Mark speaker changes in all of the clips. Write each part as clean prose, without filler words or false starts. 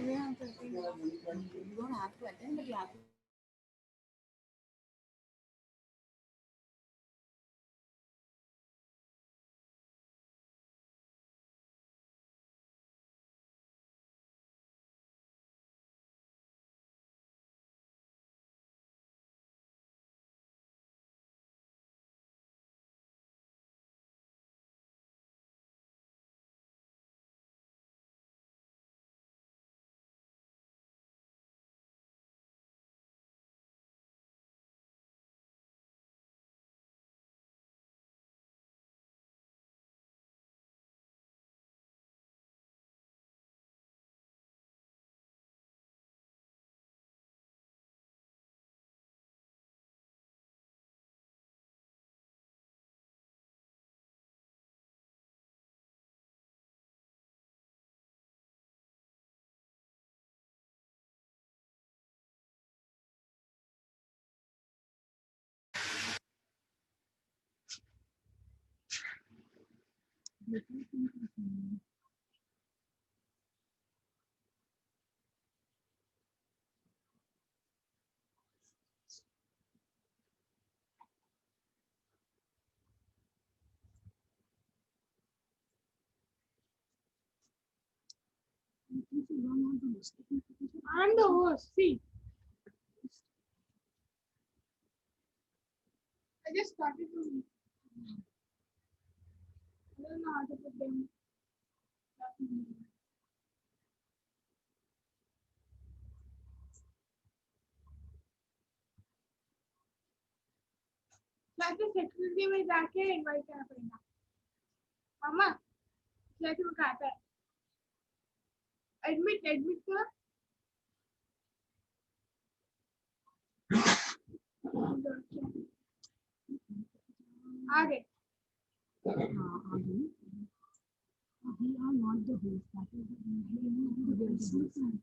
Speaker 1: You don't have to attend, but you have to.
Speaker 2: I'm the host. See, I just started to. I don't know how to put them. जाके secretary में जाके invite करना पड़ेगा मामा जैसे वो कहता है एडमिट एडमिट कर आ गए
Speaker 1: We are not the host. That is the host.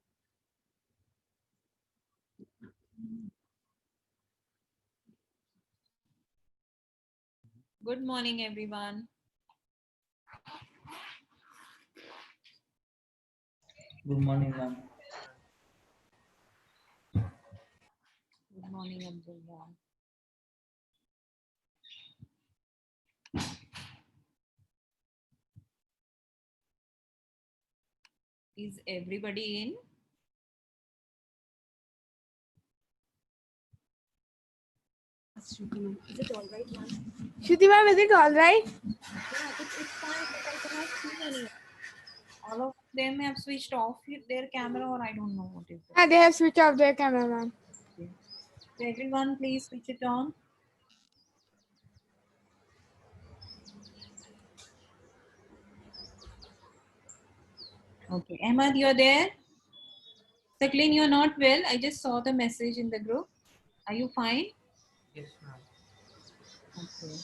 Speaker 3: Good morning, everyone.
Speaker 4: Good morning, ma'am.
Speaker 3: Good morning, Abdullah. Is everybody in?
Speaker 1: Is it all right, ma'am?
Speaker 2: Shruti ma'am, is it all right?
Speaker 3: Yeah, it's fine, but I cannot see any. All of them have switched off their camera, or I don't know what is that.
Speaker 2: Yeah, they have switched off their camera, ma'am.
Speaker 3: Okay. So everyone, please switch it on. Okay, Ahmad, you're there? Saklin, you're not well. I just saw the message in the group. Are you fine?
Speaker 4: Yes, ma'am.
Speaker 3: Okay.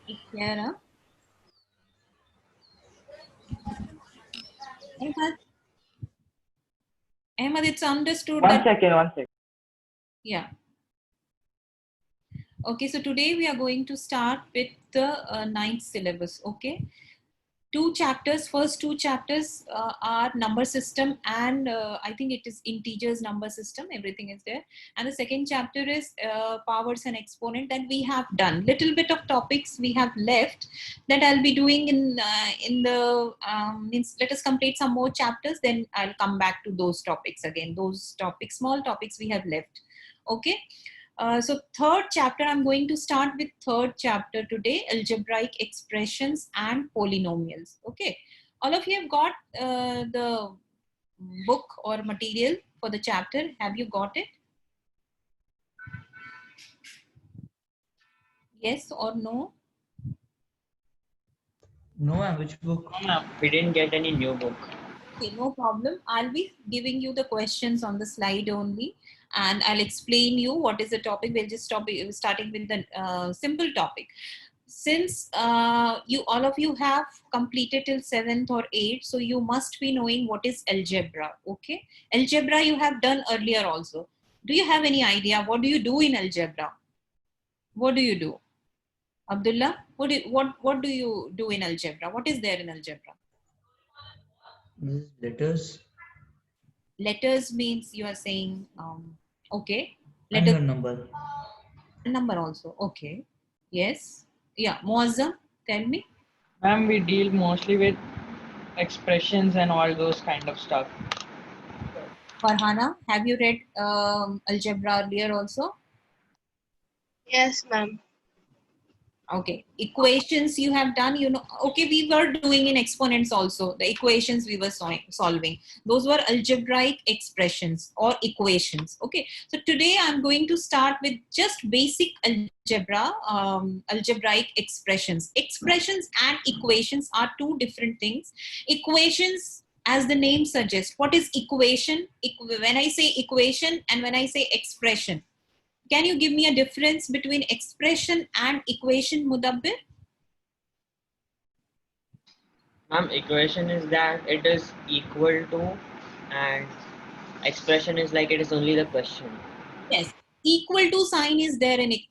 Speaker 3: Take care, huh? Ahmad, it's understood
Speaker 4: One
Speaker 3: that.
Speaker 4: second.
Speaker 3: Yeah. Okay, so today we are going to start with the ninth syllabus. Okay, two chapters. First two chapters are number system, and I think it is integers number system. Everything is there. And the second chapter is powers and exponent. That we have done. Little bit of topics we have left that I'll be doing in the means. Let us complete some more chapters. Then I'll come back to those topics again. Those topics, small topics we have left. Okay. So third chapter, I'm going to start with third chapter today, algebraic expressions and polynomials. Okay. All of you have got the book or material for the chapter. Have you got it? Yes or no?
Speaker 4: No, ma'am. Which book?
Speaker 5: No, ma'am, we didn't get any new book.
Speaker 3: Okay, no problem. I'll be giving you the questions on the slide only, and I'll explain you what is the topic. We'll just stop starting with the simple topic. Since you all of you have completed till 7th or 8th, so you must be knowing what is algebra. Okay, algebra you have done earlier also. Do you have any idea what do you do in algebra? What do you do, Abdullah? What do you do in algebra? What is there in algebra?
Speaker 4: This is letters.
Speaker 3: Letters means you are saying, okay.
Speaker 4: And
Speaker 3: Letters,
Speaker 4: your number.
Speaker 3: number also. Okay. Yes. Yeah. Muazzam, tell me.
Speaker 5: Ma'am, we deal mostly with expressions and all those kind of stuff.
Speaker 3: Farhana, have you read algebra earlier also?
Speaker 2: Yes, ma'am.
Speaker 3: Okay, equations you have done, you know, okay, we were doing in exponents also, the equations we were solving. Those were algebraic expressions or equations. Okay, so today I'm going to start with just basic algebra, algebraic expressions. Expressions and equations are two different things. Equations, as the name suggests, what is equation? When I say equation and when I say expression, can you give me a difference between expression and equation, Mudabbir?
Speaker 5: Ma'am, equation is that it is equal to, and expression is like it is only the question.
Speaker 3: Yes, equal to sign is there in, in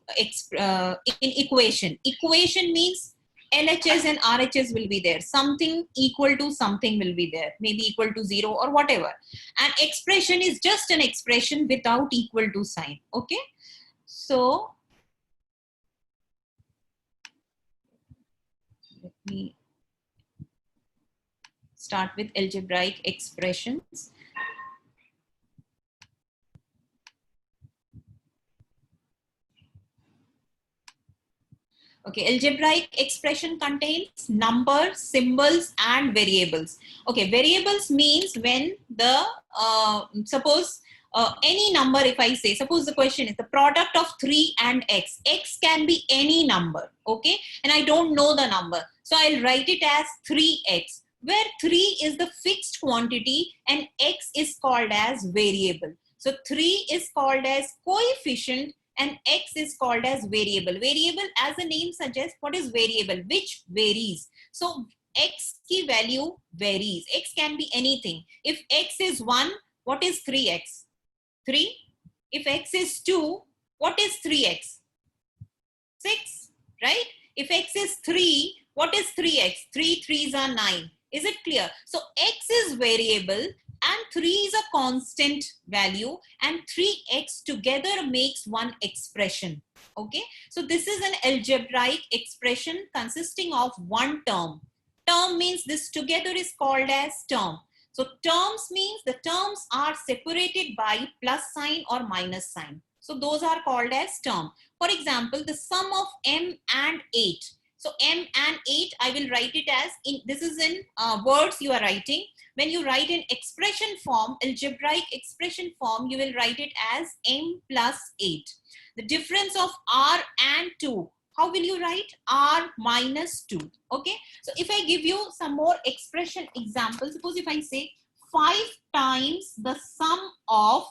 Speaker 3: equation. Equation means LHS and RHS will be there. Something equal to something will be there. Maybe equal to 0 or whatever. And expression is just an expression without equal to sign. Okay. So, let me start with algebraic expressions. Okay, algebraic expression contains numbers, symbols, and variables. Okay, variables means when the, suppose any number, if I say, suppose the question is the product of 3 and x. X can be any number, okay? And I don't know the number. So I'll write it as 3x, where 3 is the fixed quantity and x is called as variable. So 3 is called as coefficient and x is called as variable. Variable, as the name suggests, what is variable? Which varies. So x की value varies. X can be anything. If x is 1, what is 3x? 3. If x is 2, what is 3x? 6, right? If x is 3, what is 3x? 3 3s are 9. Is it clear? So x is variable and 3 is a constant value and 3x together makes one expression. Okay, so this is an algebraic expression consisting of one term. Term means this together is called as term. So terms means the terms are separated by plus sign or minus sign. So those are called as term. For example, the sum of m and 8. So m and 8, I will write it as, this is in words you are writing. When you write in expression form, algebraic expression form, you will write it as m plus 8. The difference of r and 2, how will you write? R minus 2. Okay. So if I give you some more expression examples, suppose if I say 5 times the sum of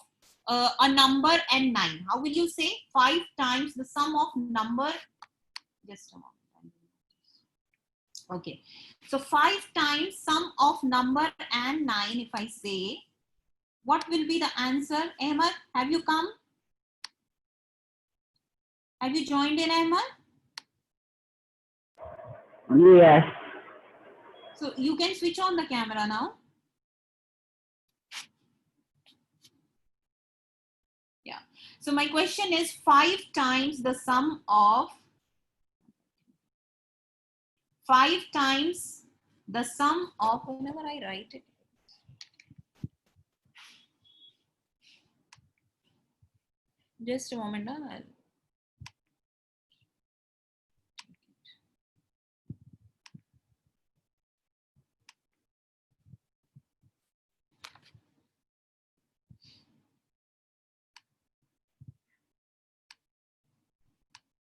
Speaker 3: a number and 9. How will you say? 5 times the sum of number. Just a moment. Okay. So 5 times sum of number and 9, if I say, what will be the answer? Ahmad, have you come? Have you joined in, Ahmad?
Speaker 6: Yes.
Speaker 3: So you can switch on the camera now. Yeah. So my question is 5 times the sum of 5 times the sum of, whenever I write it. Just a moment.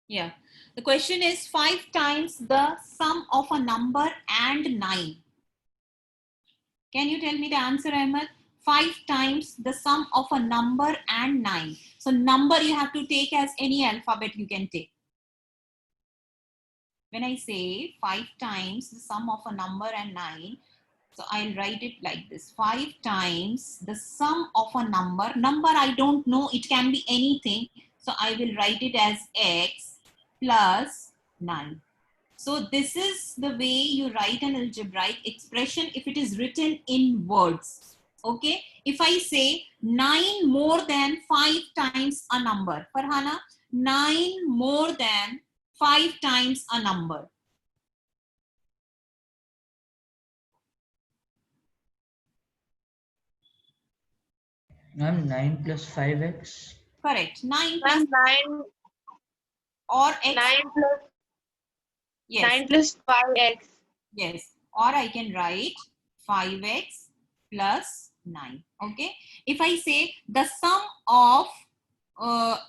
Speaker 3: Yeah. The question is 5 times the sum of a number and 9. Can you tell me the answer, Ahmed? 5 times the sum of a number and 9. So number you have to take as any alphabet you can take. When I say 5 times the sum of a number and 9, so I'll write it like this. 5 times the sum of a number. Number I don't know, it can be anything. So I will write it as x plus 9. So this is the way you write an algebraic expression if it is written in words. Okay, if I say 9 more than 5 times a number, Farhana, 9 more than 5 times a number.
Speaker 4: Ma'am, 9 plus 5x.
Speaker 3: Correct. 9 plus
Speaker 1: Ma'am, 9,
Speaker 3: or x.
Speaker 1: 9 plus
Speaker 3: Yes.
Speaker 1: 9 plus 5x.
Speaker 3: Yes. Or I can write 5x plus 9. Okay. If I say the sum of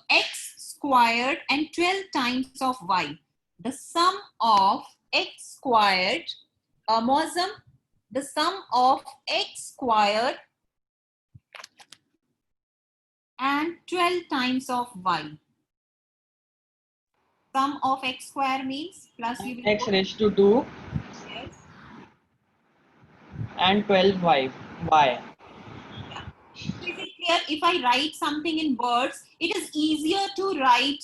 Speaker 3: x squared and 12 times of y. The sum of x squared, Mozam, the sum of x squared and 12 times of y. Sum of x square means plus you will
Speaker 5: X
Speaker 3: go,
Speaker 5: raised to 2
Speaker 3: yes.
Speaker 5: and 12y. Y.
Speaker 3: So is it clear? If I write something in words, it is easier to write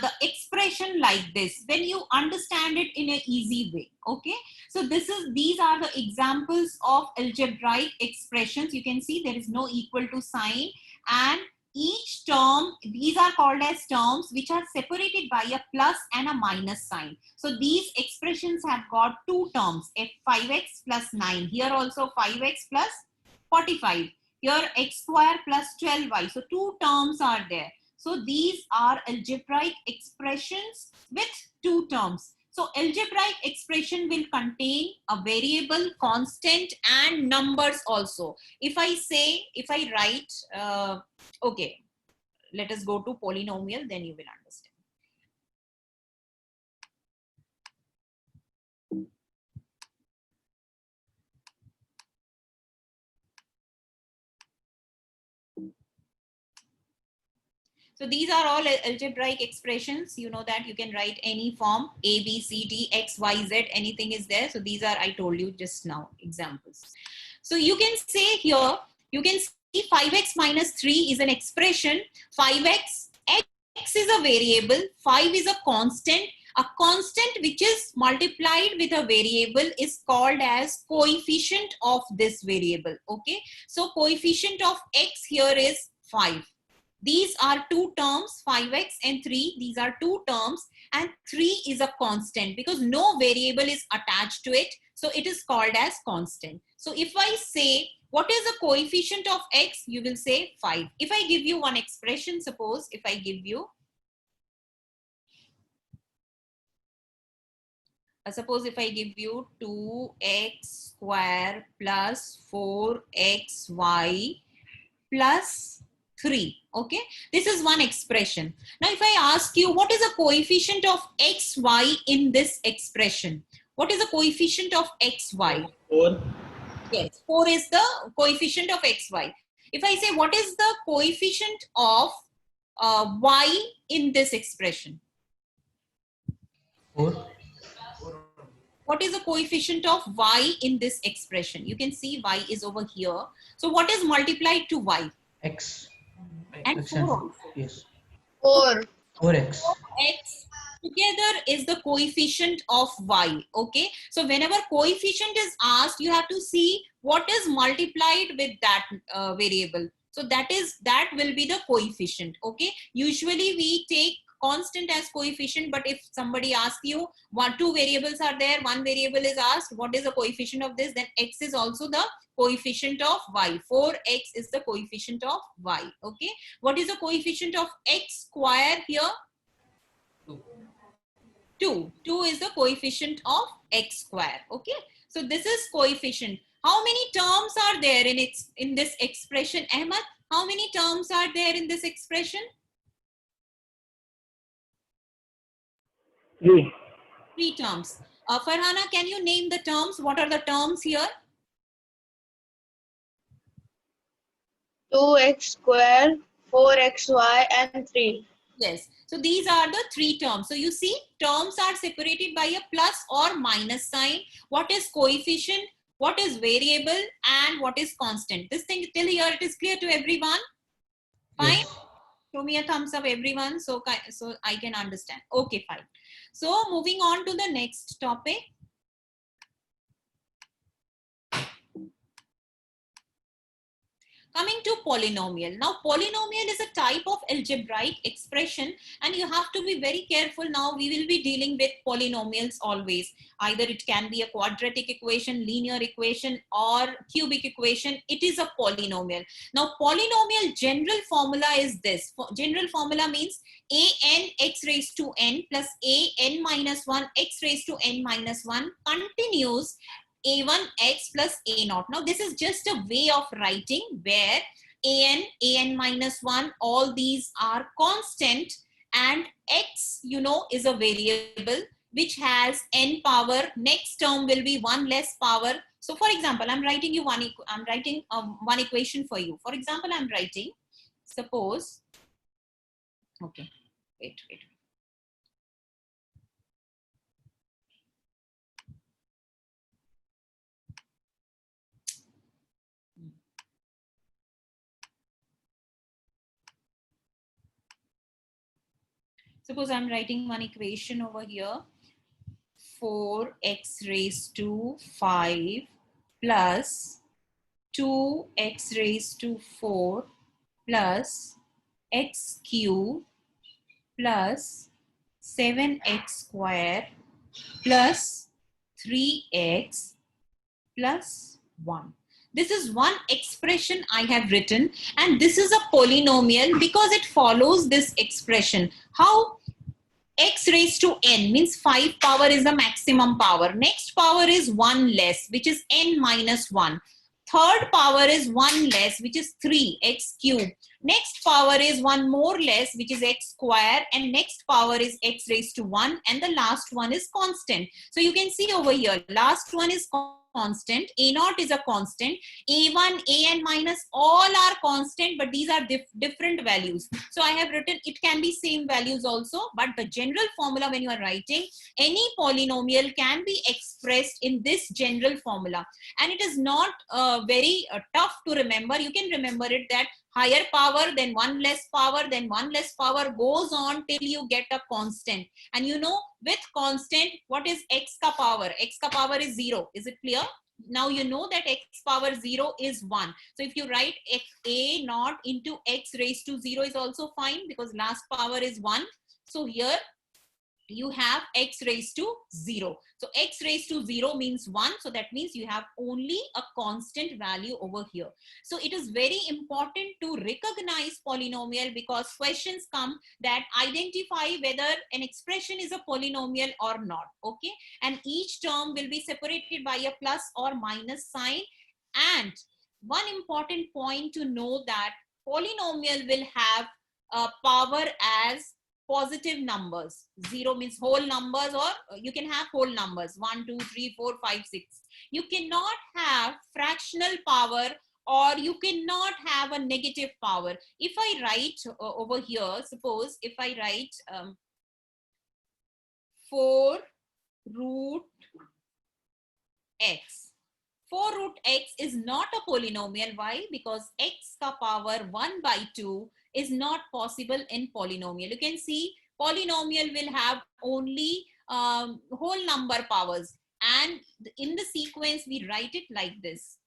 Speaker 3: the expression like this when you understand it in an easy way. Okay, so these are the examples of algebraic expressions. You can see there is no equal to sign, and each term, these are called as terms which are separated by a plus and a minus sign. So these expressions have got two terms, f 5x plus 9. Here also 5x plus 45. Here x square plus 12y. So two terms are there. So these are algebraic expressions with two terms. So algebraic expression will contain a variable, constant and numbers also. If I write, okay, let us go to polynomial, then you will understand. So these are all algebraic expressions. You know that you can write any form, A, B, C, D, X, Y, Z, anything is there. So these are, I told you just now, examples. So you can say here, you can see 5x minus 3 is an expression. 5x, x is a variable, 5 is a constant. A constant which is multiplied with a variable is called as coefficient of this variable. Okay, so coefficient of x here is 5. These are two terms, 5x and 3. These are two terms, and 3 is a constant because no variable is attached to it. So it is called as constant. So if I say, what is the coefficient of x? You will say 5. If I give you one expression, suppose if I give you, suppose if I give you 2x square plus 4xy plus 3. Okay, this is one expression. Now if I ask you, what is the coefficient of xy in this expression? What is the coefficient of xy?
Speaker 5: 4.
Speaker 3: Yes, 4 is the coefficient of xy. If I say, what is the coefficient of y in this expression?
Speaker 4: 4.
Speaker 3: What is the coefficient of y in this expression? You can see y is over here. So what is multiplied to y?
Speaker 4: X.
Speaker 3: And
Speaker 4: X
Speaker 3: 4
Speaker 4: and
Speaker 3: also.
Speaker 4: yes.
Speaker 1: 4.
Speaker 4: 4x.
Speaker 3: X together is the coefficient of y. Okay, so whenever coefficient is asked, you have to see what is multiplied with that variable. So that will be the coefficient. Okay, usually we take constant as coefficient, but if somebody asks you, two variables are there, one variable is asked, what is the coefficient of this, then x is also the coefficient of y. 4x is the coefficient of y. Okay, what is the coefficient of x square here? 2. 2 is the coefficient of x square. Okay, so this is coefficient. How many terms are there in this expression, Ahmad? How many terms are there in this expression?
Speaker 6: 3.
Speaker 3: 3 terms. Farhana, can you name the terms? What are the terms here?
Speaker 1: 2x square, 4xy, and 3.
Speaker 3: Yes. So these are the 3 terms. So you see, terms are separated by a plus or minus sign. What is coefficient? What is variable? And what is constant? This thing till here, it is clear to everyone? Fine.
Speaker 4: Yes.
Speaker 3: Show me a thumbs up, everyone, so I can understand. Okay, fine. So moving on to the next topic. Coming to polynomial. Now, polynomial is a type of algebraic expression, and you have to be very careful. Now, we will be dealing with polynomials always. Either it can be a quadratic equation, linear equation, or cubic equation. It is a polynomial. Now, polynomial general formula is this. General formula means an x raised to n plus an minus 1 x raised to n minus 1 continues a1 x plus a0. Now this is just a way of writing where an minus 1, all these are constant, and x, you know, is a variable which has n power. Next term will be 1 less power. So for example, I'm writing you one equation for you. For example, I'm writing, suppose, okay, wait. Suppose I'm writing one equation over here, 4x raised to 5 plus 2x raised to 4 plus x cube plus 7x square plus 3x plus 1. This is one expression I have written, and this is a polynomial because it follows this expression. How? X raised to n means 5 power is the maximum power. Next power is 1 less, which is n minus 1. Third power is 1 less, which is 3, x cube. Next power is 1 more less, which is x square. And next power is x raised to 1. And the last one is constant. So you can see over here, last one is constant. A0 is a constant. A1, an minus, all are constant, but these are different values. So I have written, it can be same values also, but the general formula when you are writing, any polynomial can be expressed in this general formula. And it is not very tough to remember. You can remember it that higher power, then 1 less power, then 1 less power goes on till you get a constant. And you know, with constant, what is x ka power? X ka power is 0. Is it clear? Now you know that x power 0 is 1. So if you write a naught into x raised to 0 is also fine because last power is 1. So here you have x raised to 0. So x raised to 0 means 1. So that means you have only a constant value over here. So it is very important to recognize polynomial because questions come that identify whether an expression is a polynomial or not. Okay. And each term will be separated by a plus or minus sign. And one important point to know that polynomial will have a power as positive numbers. 0 means whole numbers, or you can have whole numbers 1, 2, 3, 4, 5, 6. You cannot have fractional power, or you cannot have a negative power. If I write over here, suppose if I write 4 root x. 4 root x is not a polynomial. Why? Because x ka power 1 by 2 is not possible in polynomial. You can see polynomial will have only whole number powers. And in the sequence, we write it like this.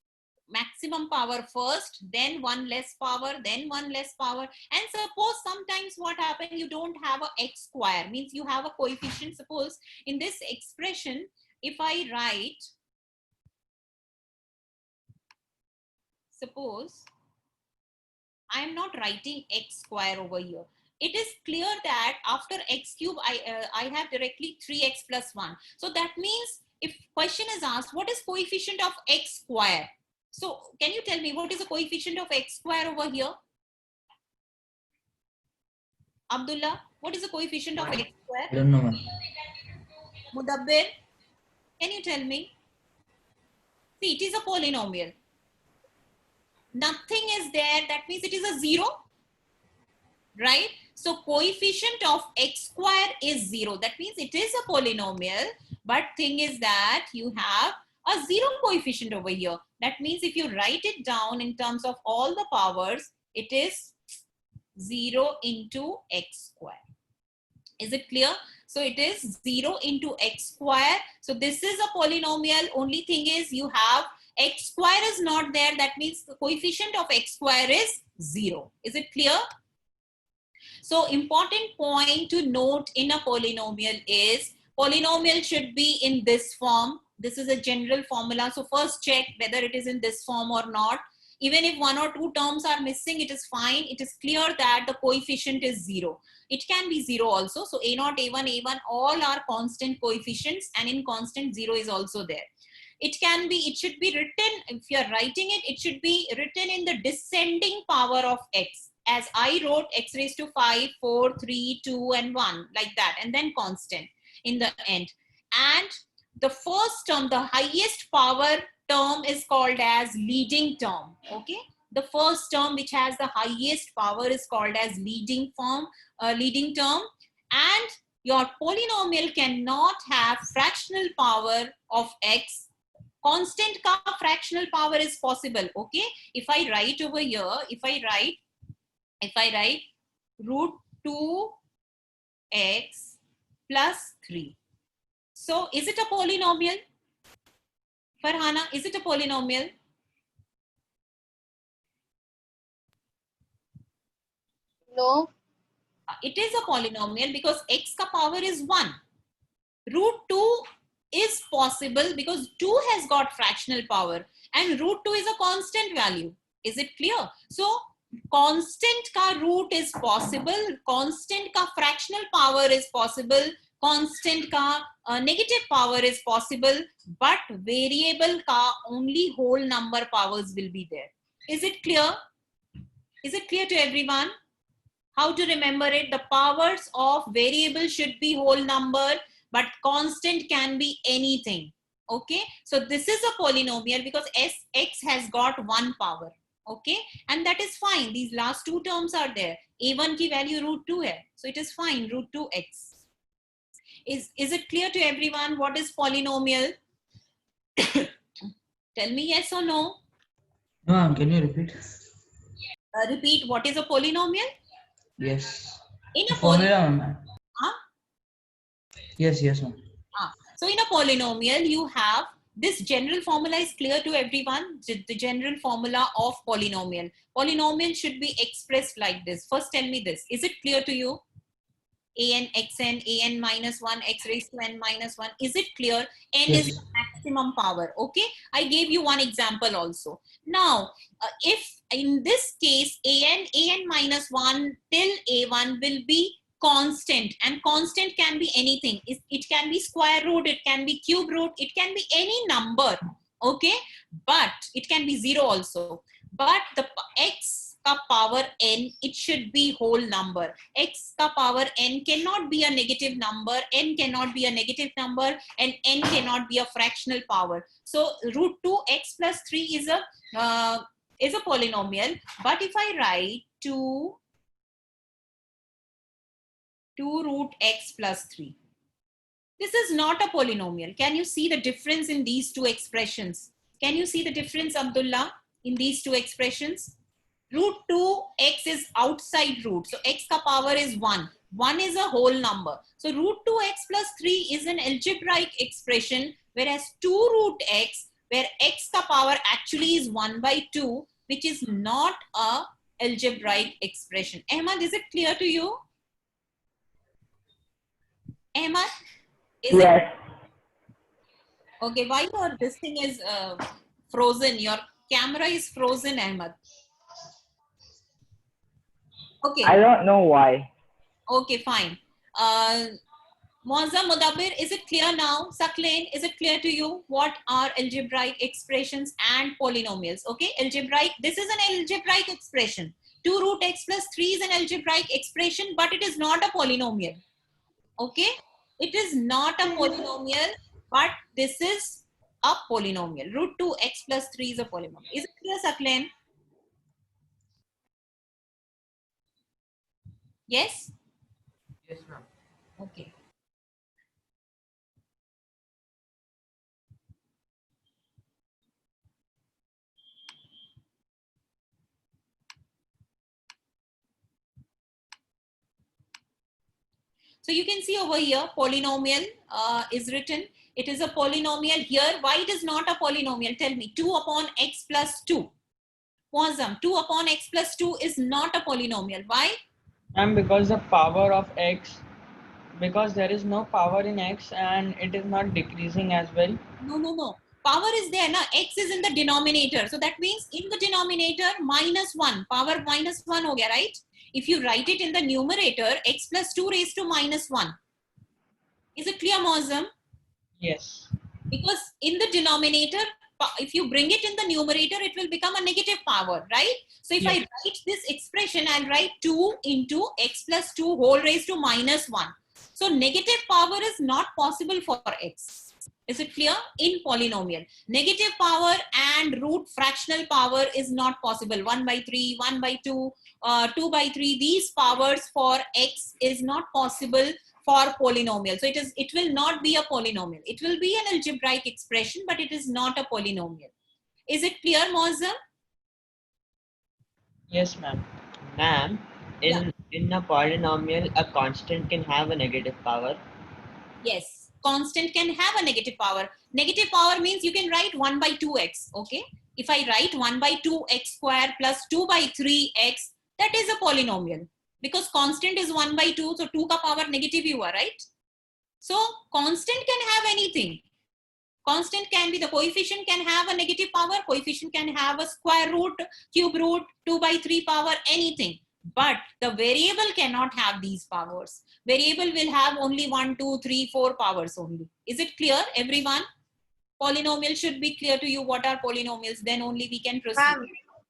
Speaker 3: Maximum power first, then 1 less power, then 1 less power. And suppose sometimes what happens, you don't have a x square, means you have a coefficient. Suppose in this expression, if I write, suppose I am not writing x square over here. It is clear that after x cube, I have directly 3x plus 1. So that means if question is asked, what is coefficient of x square? So can you tell me what is the coefficient of x square over here? Abdullah, what is the coefficient of x square?
Speaker 4: I don't know.
Speaker 3: Mudabbir, can you tell me? See, it is a polynomial. Nothing is there, that means it is a 0, right? So coefficient of x square is 0. That means it is a polynomial, but thing is that you have a 0 coefficient over here. That means if you write it down in terms of all the powers, it is 0 into x square. Is it clear? So it is 0 into x square. So this is a polynomial. Only thing is you have X square is not there. That means the coefficient of X square is 0. Is it clear? So important point to note in a polynomial is polynomial should be in this form. This is a general formula. So first check whether it is in this form or not. Even if one or two terms are missing, it is fine. It is clear that the coefficient is 0. It can be 0 also. So A0, A1, A1, all are constant coefficients, and in constant 0 is also there. It should be written, if you are writing it, it should be written in the descending power of X. As I wrote X raised to 5, 4, 3, 2, and 1, like that, and then constant in the end. And the first term, the highest power term, is called as leading term. Okay, the first term which has the highest power is called as leading term. And your polynomial cannot have fractional power of X. Constant ka fractional power is possible. Okay, if I write over here, if I write root 2x plus 3. So is it a polynomial? Farhana, is it a polynomial?
Speaker 1: No.
Speaker 3: It is a polynomial because x ka power is 1. Root 2 is possible because 2 has got fractional power, and root 2 is a constant value. Is it clear? So constant ka root is possible, constant ka fractional power is possible, constant ka negative power is possible, but variable ka only whole number powers will be there. Is it clear? Is it clear to everyone? How to remember it? The powers of variable should be whole number, but constant can be anything. Okay, so this is a polynomial because x has got one power. Okay, and that is fine. These last two terms are there. A1 ki value root 2 hai, so it is fine, root 2x. Is it clear to everyone what is polynomial? Tell me yes or no.
Speaker 4: No, ma'am, can you repeat?
Speaker 3: Repeat, what is a polynomial?
Speaker 4: Yes.
Speaker 3: In a
Speaker 4: Formula, ma'am.
Speaker 3: Huh?
Speaker 4: Yes, ma'am.
Speaker 3: So in a polynomial, you have this general formula is clear to everyone. The general formula of polynomial. Polynomial should be expressed like this. First, tell me this. Is it clear to you? An xn, an minus 1, x raised to n minus 1. Is it clear? N
Speaker 4: Yes.
Speaker 3: is the maximum power. Okay. I gave you one example also. Now, if in this case, an minus 1 till a1 will be constant, and constant can be anything. It can be square root, it can be cube root, it can be any number. Okay. But it can be 0 also. But the x ka power n, it should be whole number. X ka power n cannot be a negative number, n cannot be a negative number, and n cannot be a fractional power. So root 2x plus 3 is a polynomial. But if I write 2 root x plus 3, this is not a polynomial. Can you see the difference in these two expressions? Can you see the difference, Abdullah, in these two expressions? Root 2x is outside root. So x ka power is 1. 1 is a whole number. So root 2x plus 3 is an algebraic expression, whereas 2 root x, where x ka power actually is 1 by 2, which is not a algebraic expression. Ahmad, is it clear to you? Ahmad?
Speaker 5: Yes.
Speaker 3: Okay, why this thing is frozen? Your camera is frozen, Ahmad. Okay.
Speaker 5: I don't know why.
Speaker 3: Okay, fine. Muazzam Mudabbir, is it clear now? Saklain, is it clear to you what are algebraic expressions and polynomials? Okay, algebraic, this is an algebraic expression. 2 root x plus 3 is an algebraic expression, but it is not a polynomial. Okay, it is not a polynomial, but this is a polynomial. Root 2x plus 3 is a polynomial. Is it clear, Saklain? Yes?
Speaker 5: Yes, ma'am.
Speaker 3: Okay. So you can see over here, polynomial is written. It is a polynomial here. Why it is not a polynomial? Tell me. 2 upon x plus 2. Wasm, 2 upon x plus 2 is not a polynomial. Why?
Speaker 5: Ma'am, because the power of x, because there is no power in x and it is not decreasing as well.
Speaker 3: No. Power is there. Now x is in the denominator. So that means in the denominator minus 1. Power minus 1 ho gaya, right? If you write it in the numerator, x plus 2 raised to minus 1. Is it clear, Mozam?
Speaker 5: Yes.
Speaker 3: Because in the denominator, if you bring it in the numerator, it will become a negative power, right? So if I
Speaker 5: Yes.
Speaker 3: write this expression, I'll write 2 into x plus 2 whole raised to minus 1. So negative power is not possible for x. Is it clear? In polynomial, negative power and root fractional power is not possible. 1 by 3, 1 by 2, 2 by 3, these powers for x is not possible for polynomial. So it will not be a polynomial. It will be an algebraic expression, but it is not a polynomial. Is it clear, Mozam?
Speaker 5: Yes, ma'am. Ma'am, in a polynomial, a constant can have a negative power.
Speaker 3: Yes, constant can have a negative power. Negative power means you can write 1 by 2x, okay? If I write 1 by 2x square plus 2 by 3x, that is a polynomial. Because constant is 1 by 2, so 2 ka power negative you are, right? So constant can have anything. Constant can be, the coefficient can have a negative power, coefficient can have a square root, cube root, 2 by 3 power, anything. But the variable cannot have these powers. Variable will have only 1, 2, 3, 4 powers only. Is it clear, everyone? Polynomial should be clear to you. What are polynomials? Then only we can proceed.
Speaker 2: Ma'am,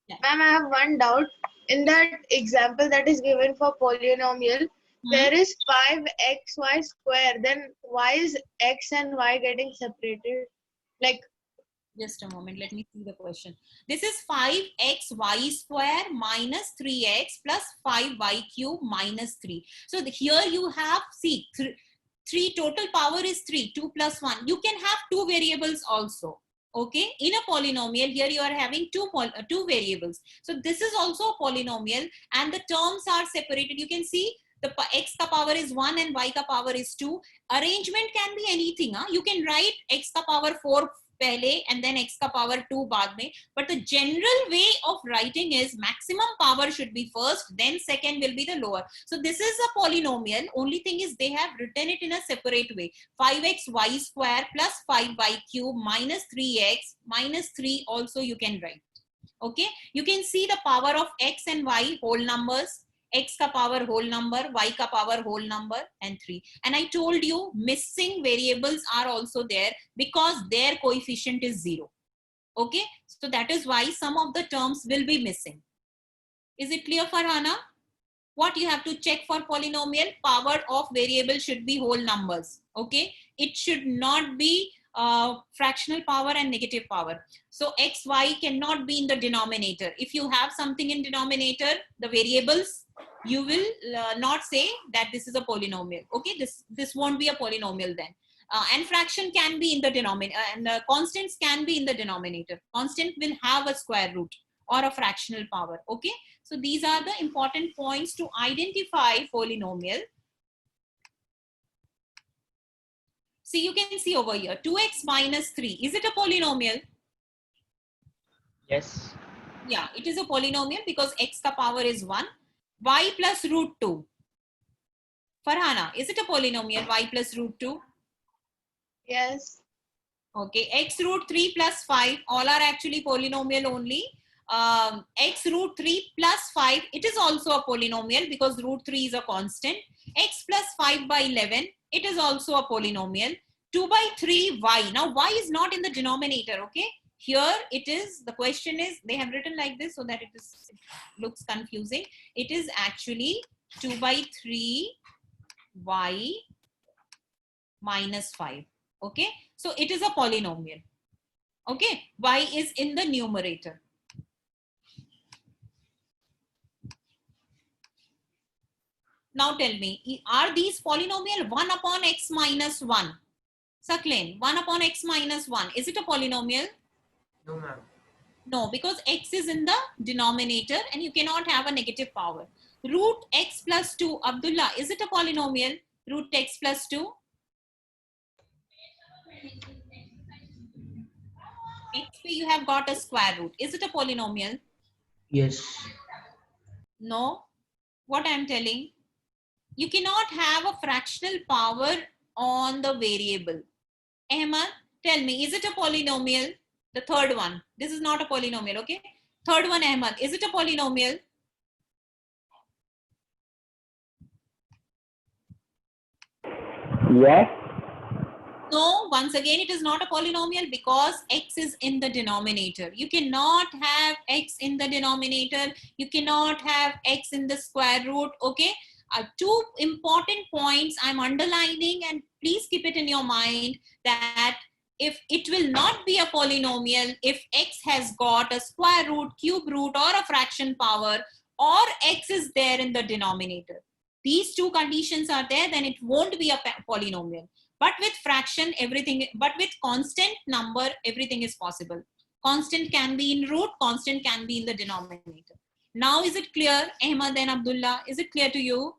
Speaker 3: Yeah.
Speaker 2: ma'am, I have one doubt. In that example that is given for polynomial, there is 5xy square. Then why is x and y getting separated? Like,
Speaker 3: Just a moment. Let me see the question. This is 5xy square minus 3x plus 5y cube minus 3. So here you have, see, 3 total power is 3. 2 plus 1. You can have 2 variables also. Okay. In a polynomial, here you are having two variables. So this is also a polynomial and the terms are separated. You can see the x ka power is 1 and y ka power is 2. Arrangement can be anything. Huh? You can write x ka power 4 pehle and then x ka power 2 baad mein. But the general way of writing is maximum power should be first, then second will be the lower. So this is a polynomial. Only thing is they have written it in a separate way. 5xy square plus 5y cube minus 3x minus 3 also you can write. Okay. You can see the power of x and y whole numbers. X ka power whole number, y ka power whole number, and 3. And I told you missing variables are also there because their coefficient is 0. Okay, so that is why some of the terms will be missing. Is it clear, Farhana? What you have to check for polynomial? Power of variable should be whole numbers. Okay, it should not be fractional power and negative power. So x, y cannot be in the denominator. If you have something in denominator, the variables, you will not say that this is a polynomial. Okay, this won't be a polynomial then. And fraction can be in the denominator, and constants can be in the denominator. Constant will have a square root or a fractional power. Okay, so these are the important points to identify polynomial. See, you can see over here 2x minus 3. Is it a polynomial?
Speaker 5: Yes.
Speaker 3: Yeah, it is a polynomial because x ka power is 1. Y plus root 2. Farhana, is it a polynomial? Y plus root 2?
Speaker 2: yes.
Speaker 3: Okay, x root 3 plus 5, all are actually polynomial only. X root 3 plus 5, it is also a polynomial because root 3 is a constant. X plus 5 by 11, it is also a polynomial. 2 by 3 y. Now y is not in the denominator, okay? Here it is, the question is, they have written like this so that it looks confusing. It is actually 2 by 3 y minus 5. Okay, so it is a polynomial. Okay, y is in the numerator. Now tell me, are these polynomial 1 upon x minus 1? Sakleen, 1 upon x minus 1, is it a polynomial?
Speaker 5: No, ma'am.
Speaker 3: No, because x is in the denominator and you cannot have a negative power. Root x plus 2, Abdullah, is it a polynomial? Root x plus 2. XP, you have got a square root. Is it a polynomial?
Speaker 4: Yes.
Speaker 3: No. What I am telling, you cannot have a fractional power on the variable. Ahmad, tell me, is it a polynomial? The third one. This is not a polynomial, okay? Third one, Ahmad, is it a polynomial?
Speaker 6: Yes.
Speaker 3: No, once again, it is not a polynomial because x is in the denominator. You cannot have x in the denominator. You cannot have x in the square root, okay? Two important points I'm underlining, and please keep it in your mind that if it will not be a polynomial if x has got a square root, cube root, or a fraction power, or x is there in the denominator. These two conditions are there, then it won't be a polynomial. But with fraction, but with constant number, everything is possible. Constant can be in root, constant can be in the denominator. Now, is it clear, Ahmad and Abdullah? Is it clear to you?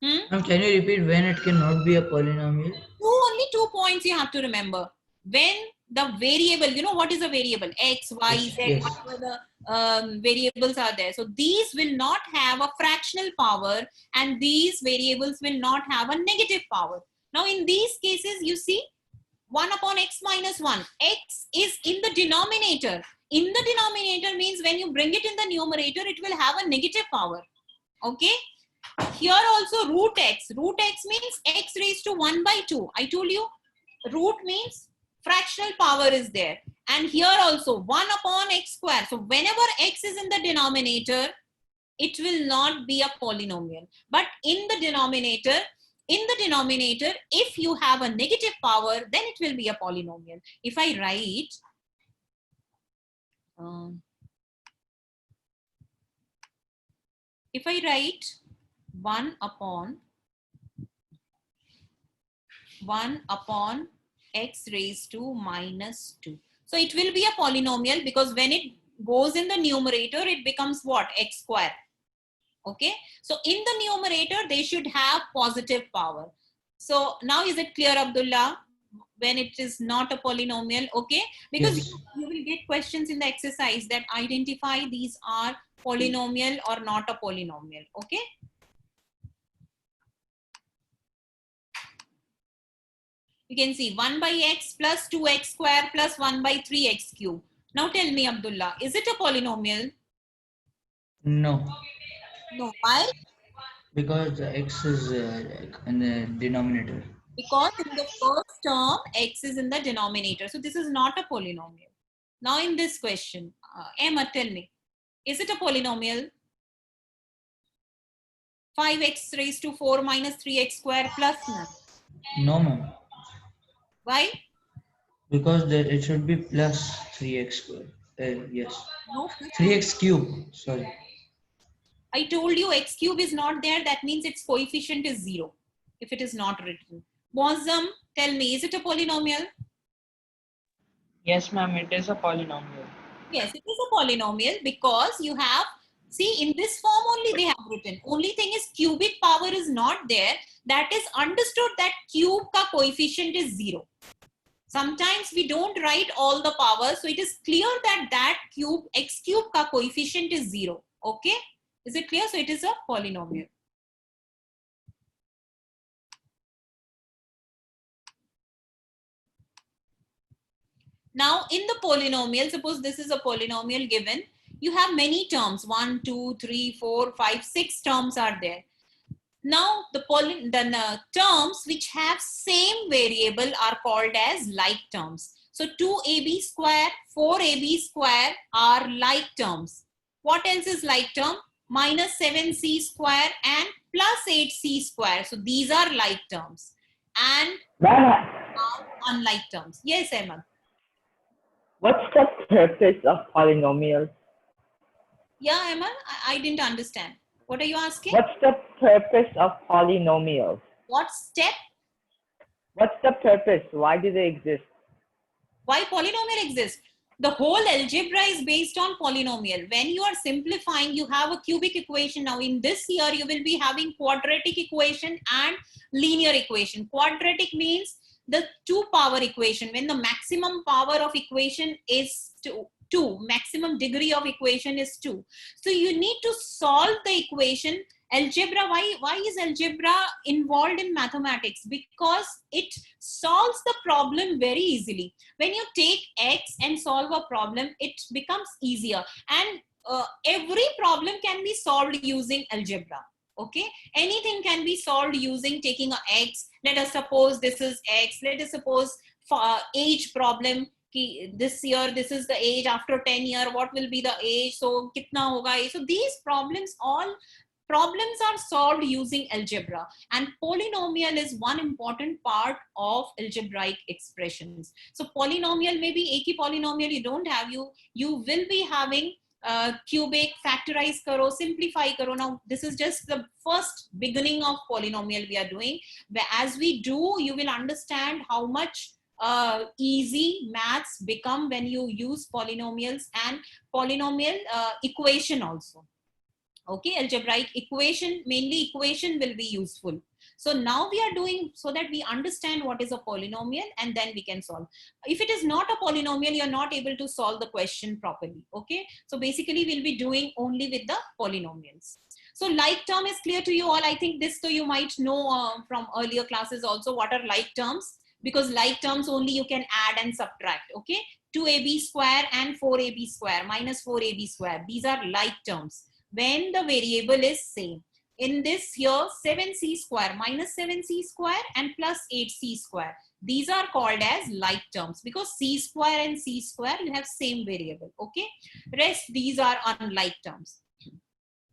Speaker 4: Ma'am, can you repeat when it cannot be a polynomial?
Speaker 3: Only 2 points you have to remember. When the variable, you know what is a variable? X, Y,
Speaker 4: Yes,
Speaker 3: Z,
Speaker 4: yes.
Speaker 3: whatever the variables are there. So these will not have a fractional power, and these variables will not have a negative power. Now, in these cases, you see 1 upon x minus 1. X is in the denominator. In the denominator means when you bring it in the numerator, it will have a negative power. Okay. Here also root x. Root x means x raised to 1 by 2. I told you root means fractional power is there. And here also 1 upon x square. So whenever x is in the denominator, it will not be a polynomial. But in the denominator, if you have a negative power, then it will be a polynomial. If I write, if I write 1 upon x raised to minus 2. So it will be a polynomial because when it goes in the numerator, it becomes what? X square. Okay. So in the numerator, they should have positive power. So now is it clear, Abdullah, when it is not a polynomial? Okay. Because
Speaker 4: Yes.
Speaker 3: you will get questions in the exercise that identify these are polynomial or not a polynomial. Okay. You can see 1 by x plus 2x square plus 1 by 3x cube. Now tell me, Abdullah, is it a polynomial?
Speaker 4: No.
Speaker 3: No. Why?
Speaker 4: Because the x is in the denominator.
Speaker 3: Because in the first term, x is in the denominator. So this is not a polynomial. Now in this question, Emma, tell me, is it a polynomial? 5x raised to 4 minus 3x square plus 9.
Speaker 4: No, ma'am.
Speaker 3: Why?
Speaker 4: Because it should be plus 3x square. Yes.
Speaker 3: No.
Speaker 4: 3x cube. Sorry.
Speaker 3: I told you x cube is not there. That means its coefficient is 0 if it is not written. Mozam, tell me, is it a polynomial?
Speaker 5: Yes, ma'am, it is a polynomial.
Speaker 3: Yes, it is a polynomial because you have, see, in this form only they have written. Only thing is cubic power is not there. That is understood that cube ka coefficient is 0. Sometimes we don't write all the powers. So it is clear that cube, x cube ka coefficient is 0. Okay. Is it clear? So it is a polynomial. Now in the polynomial, suppose this is a polynomial given, you have many terms, 1, 2, 3, 4, 5, 6 terms are there. Now the terms which have same variable are called as like terms. So 2ab square, 4ab square are like terms. What else is like term? Minus 7c square and plus 8c square. So these are like terms. And unlike terms. Yes, Emma.
Speaker 6: What's the purpose of polynomials?
Speaker 3: Yeah, Emma, I didn't understand. What are you asking?
Speaker 6: What's the purpose of polynomials?
Speaker 3: What step?
Speaker 6: What's the purpose? Why do they exist?
Speaker 3: Why polynomial exists? The whole algebra is based on polynomial. When you are simplifying, you have a cubic equation. Now in this year, you will be having quadratic equation and linear equation. Quadratic means the 2 power equation, when the maximum power of equation is 2, maximum degree of equation is 2. So you need to solve the equation. Algebra, why is algebra involved in mathematics? Because it solves the problem very easily. When you take x and solve a problem, it becomes easier, and every problem can be solved using algebra. Okay, anything can be solved using taking a x. Let us suppose this is x. Let us suppose for age problem, this year this is the age, after 10 years what will be the age, so kitna hoga age. So these problems, all problems are solved using algebra, and polynomial is one important part of algebraic expressions. So polynomial, maybe एक ही polynomial you don't have, you will be having cubic, factorize karo, simplify karo. Now this is just the first beginning of polynomial we are doing. But as we do, you will understand how much easy maths become when you use polynomials and polynomial equation also. Okay, algebraic equation, mainly equation will be useful. So now we are doing so that we understand what is a polynomial, and then we can solve. If it is not a polynomial, you are not able to solve the question properly. Okay, so basically we'll be doing only with the polynomials. So like term is clear to you all. I think this, so you might know from earlier classes also what are like terms, because like terms only you can add and subtract. Okay, 2ab square and 4ab square minus 4ab square, these are like terms when the variable is same. In this here, 7c square minus 7c square and plus 8c square, these are called as like terms, because c square and c square you have same variable. Okay, rest these are unlike terms.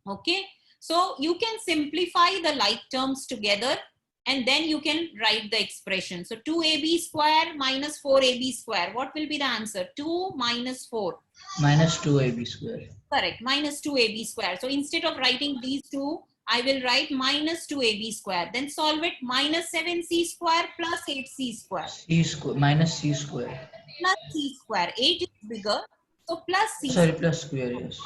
Speaker 3: Okay, so you can simplify the like terms together, and then you can write the expression. So 2ab square minus 4ab square, what will be the answer? 2 minus 4.
Speaker 4: Minus 2ab square.
Speaker 3: Correct, minus 2ab square. So instead of writing these two, I will write minus 2ab square. Then solve it, minus 7c square plus 8c square.
Speaker 4: C square minus c square.
Speaker 3: Plus c square. 8 is bigger, so plus c
Speaker 4: Sorry,
Speaker 3: square.
Speaker 4: plus square, yes.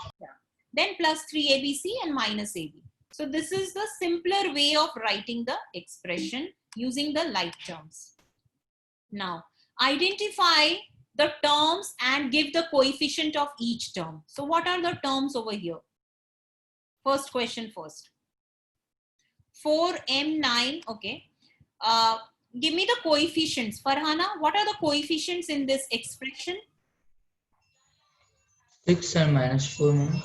Speaker 3: Then plus 3abc and minus ab. So this is the simpler way of writing the expression using the like terms. Now, identify the terms and give the coefficient of each term. So what are the terms over here? First question first. 4m9, okay. Give me the coefficients. Farhana, what are the coefficients in this expression?
Speaker 4: 6 and minus 4. Ma'am.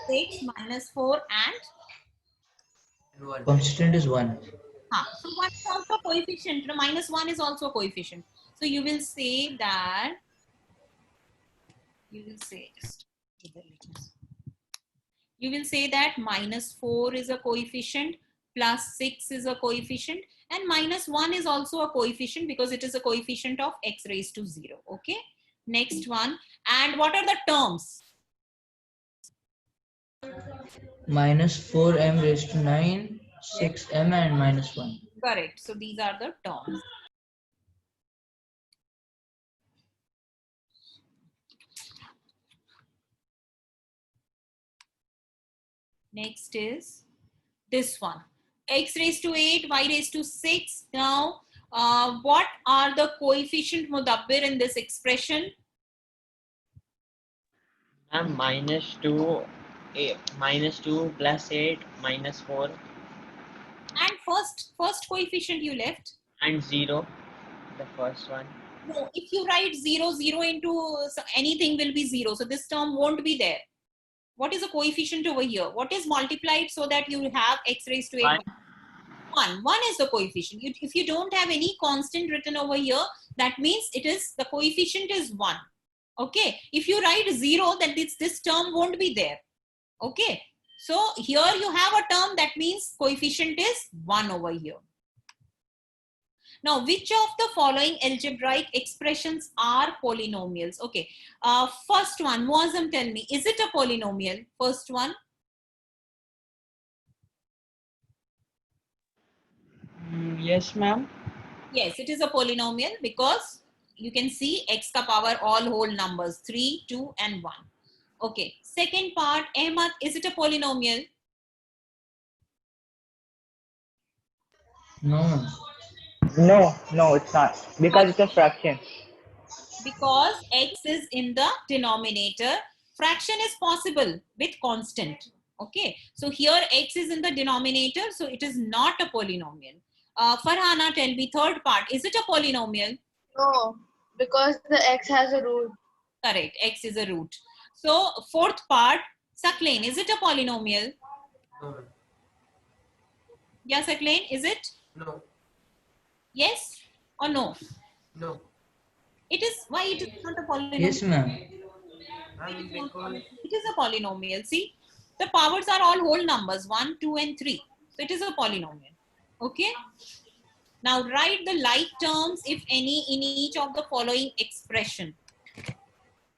Speaker 3: 6 minus 4 and?
Speaker 4: Constant is 1.
Speaker 3: So 1 is also a coefficient. Minus 1 is also a coefficient. So you will say that, you will say that minus 4 is a coefficient, plus 6 is a coefficient, and minus 1 is also a coefficient because it is a coefficient of x raised to 0. Okay. Next one. And what are the terms?
Speaker 4: Minus 4m raised to 9, 6m and minus 1.
Speaker 3: Correct. So these are the terms. Next is this one. X raised to 8, y raised to 6. Now, what are the coefficient mudabbir in this expression?
Speaker 5: Minus 2 plus 8 minus 4.
Speaker 3: And first coefficient you left.
Speaker 5: And 0, the first one.
Speaker 3: No, if you write 0, 0 into anything will be 0. So this term won't be there. What is the coefficient over here? What is multiplied so that you have x raised to 8? 1. 1 is the coefficient. If you don't have any constant written over here, that means it is the coefficient is 1. Okay. If you write 0, then this term won't be there. Okay. So here you have a term that means coefficient is 1 over here. Now, which of the following algebraic expressions are polynomials? Okay. First one, Muazzam, tell me, is it a polynomial? First one.
Speaker 7: Yes, ma'am.
Speaker 3: Yes, it is a polynomial because You can see x ka power all whole numbers 3, 2 and 1. Okay. Second part, Ahmad, is it a polynomial?
Speaker 4: No, ma'am.
Speaker 6: No, it's not. Because it's a fraction.
Speaker 3: Because x is in the denominator. Fraction is possible with constant. Okay. So here x is in the denominator. So it is not a polynomial. Farhana, tell me third part. Is it a polynomial?
Speaker 2: No, because the x has a root.
Speaker 3: Correct. X is a root. So fourth part, Saklain, is it a polynomial?
Speaker 5: No.
Speaker 3: Yeah, Saklain, is it?
Speaker 5: No.
Speaker 3: Yes or no?
Speaker 5: No.
Speaker 3: It is. Why it is not a polynomial?
Speaker 4: Yes, ma'am.
Speaker 5: Because
Speaker 3: It is a polynomial. See, the powers are all whole numbers 1, 2 and 3. So it is a polynomial. Okay. Now write the like terms, if any, in each of the following expression.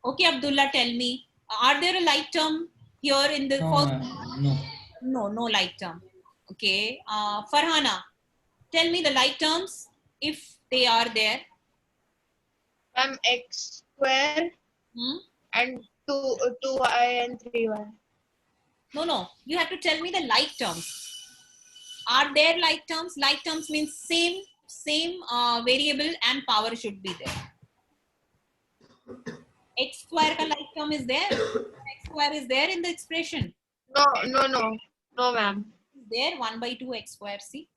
Speaker 3: Okay, Abdullah, tell me, are there a like term here in the
Speaker 4: No,
Speaker 3: first?
Speaker 4: ma'am. No.
Speaker 3: No, no like term. Okay. Farhana, tell me the like terms if they are there.
Speaker 2: X square
Speaker 3: Hmm?
Speaker 2: and 2y and 3y.
Speaker 3: No. You have to tell me the like terms. Are there like terms? Like terms means same variable and power should be there. X square ka like term is there. X square is there in the expression.
Speaker 2: No, ma'am.
Speaker 3: There 1 by 2 x square. See.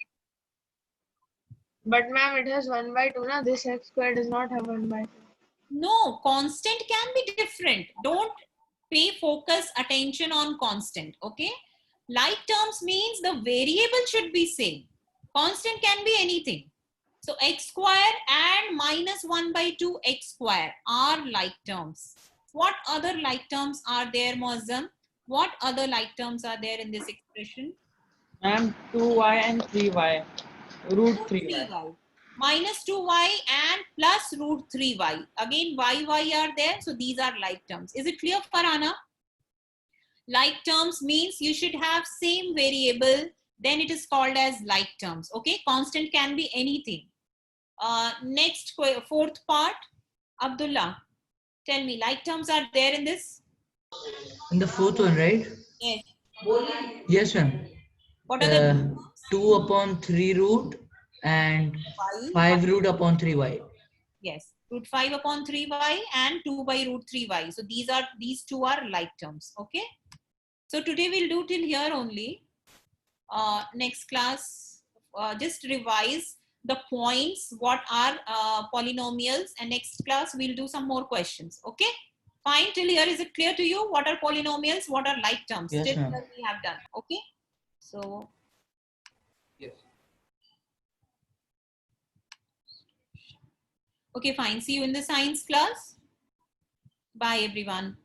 Speaker 2: But ma'am, it has 1 by 2. Now this x square does not have 1 by 2.
Speaker 3: No, constant can be different. Don't pay focus attention on constant. Okay. Like terms means the variable should be same. Constant can be anything. So x square and minus 1 by 2 x square are like terms. What other like terms are there, Muazzam? What other like terms are there in this expression?
Speaker 5: ma'am, 2y and 3y. Root 3y.
Speaker 3: 3y. Minus 2y and plus root 3y. Again, y are there. So these are like terms. Is it clear, Farhana? Like terms means you should have same variable. Then it is called as like terms. Okay. Constant can be anything. Next, fourth part. Abdullah, tell me, like terms are there in this?
Speaker 4: In the fourth one, right?
Speaker 3: Yes.
Speaker 4: Yes, ma'am.
Speaker 3: What are the
Speaker 4: 2 upon 3 root and 5 root upon 3y.
Speaker 3: Yes, root 5 upon 3y and 2 by root 3y. So these two are like terms. Okay. So today we'll do till here only. Next class, just revise the points, what are polynomials, and next class we'll do some more questions. Okay. Fine, till here is it clear to you? What are polynomials? What are like terms?
Speaker 4: Yes,
Speaker 3: Till
Speaker 4: ma'am.
Speaker 3: here we have done. Okay. So
Speaker 5: Yes.
Speaker 3: okay, fine. See you in the science class. Bye, everyone.